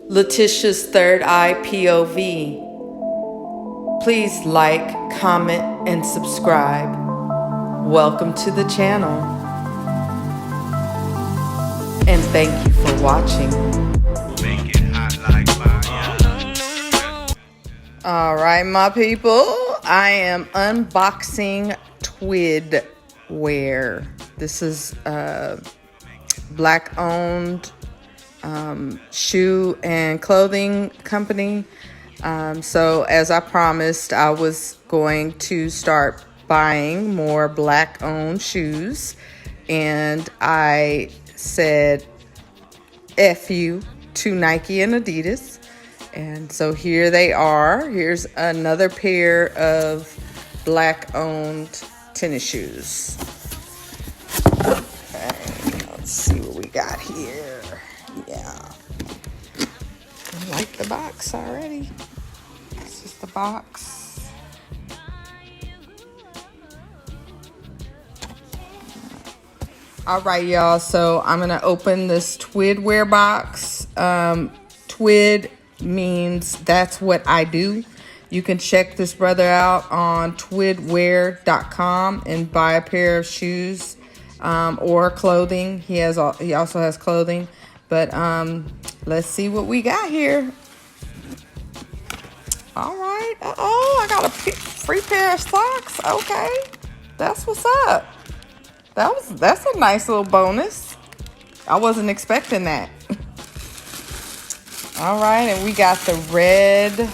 Letitia's Third Eye POV. Please like, comment, and subscribe. Welcome to the channel. And thank you for watching. All right, my people, I am unboxing Twid wear. This is a black-owned shoe and clothing company. So as I promised, I was going to start buying more black-owned shoes, and I said F you to Nike and Adidas. And so here they are. Here's another pair of black-owned tennis shoes. Okay, let's see what we got here. Yeah, I like the box already. This is the box. All right, y'all. So I'm gonna open this Twid wear box. Twid means that's what I do. You can check this brother out on twidwear.com and buy a pair of shoes or clothing. He also has clothing. But let's see what we got here. All right. Oh, I got a free pair of socks. Okay, that's what's up. That's a nice little bonus. I wasn't expecting that. All right, and we got the red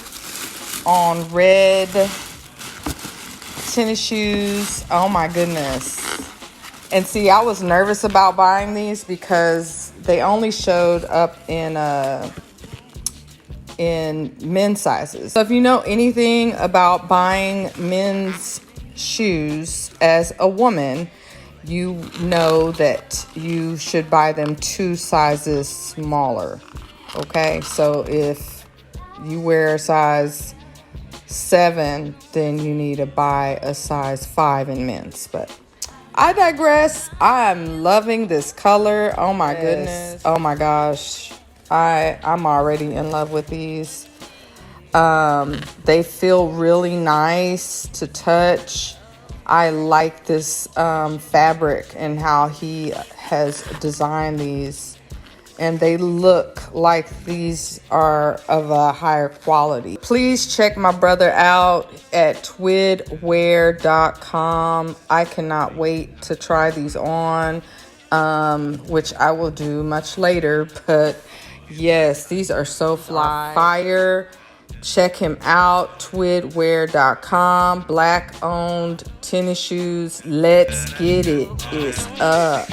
on red tennis shoes. Oh my goodness. And see, I was nervous about buying these because they only showed up in men's sizes. So if you know anything about buying men's shoes as a woman, you know that you should buy them 2 sizes smaller. Okay, so if you wear a size 7, then you need to buy a size 5 in men's. But I digress. I'm loving this color. Oh my goodness. Oh my gosh. I'm already in love with these. They feel really nice to touch. I like this fabric and how he has designed these. And they look like these are of a higher quality. Please check my brother out at twidwear.com. I cannot wait to try these on, which I will do much later. But yes, these are so fire. Check him out, twidwear.com. Black-owned tennis shoes. Let's get it. It's up.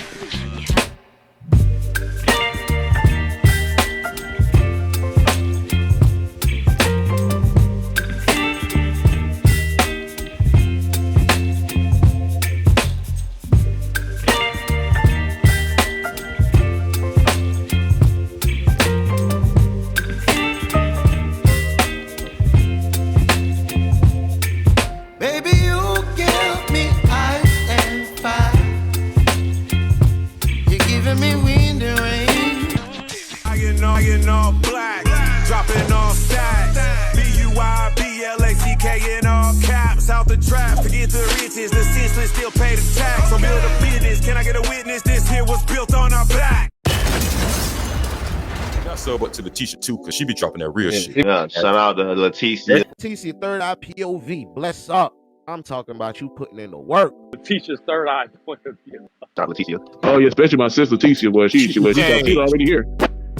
All black, dropping all stacks. BUIBLACK in all caps. Out the trap, forget the riches. The senseless still pay the tax. So build a business. Can I get a witness? This here was built on our back. I sub up to Letitia too, cause she be dropping that real shit. Yeah, shout out to Leticia. Leticia Third Eye POV. Bless up. I'm talking about you putting in the work. Letitia's Third Eye point of view. Shout out Leticia. Oh yeah, especially my sister Leticia, boy. She's already here.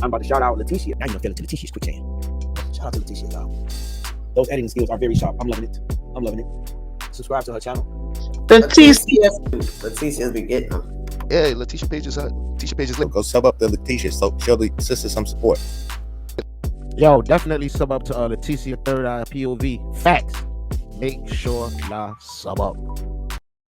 I'm about to shout out Leticia. Now you're feeling to Leticia's quick hand. Shout out to Leticia, y'all. Those editing skills are very sharp. I'm loving it. Subscribe to her channel. Leticia's be getting them. Yeah, Leticia page is lit. Go sub up to Leticia, so show the sister some support. Yo, definitely sub up to Leticia Third Eye POV. Facts. Make sure y'all sub up.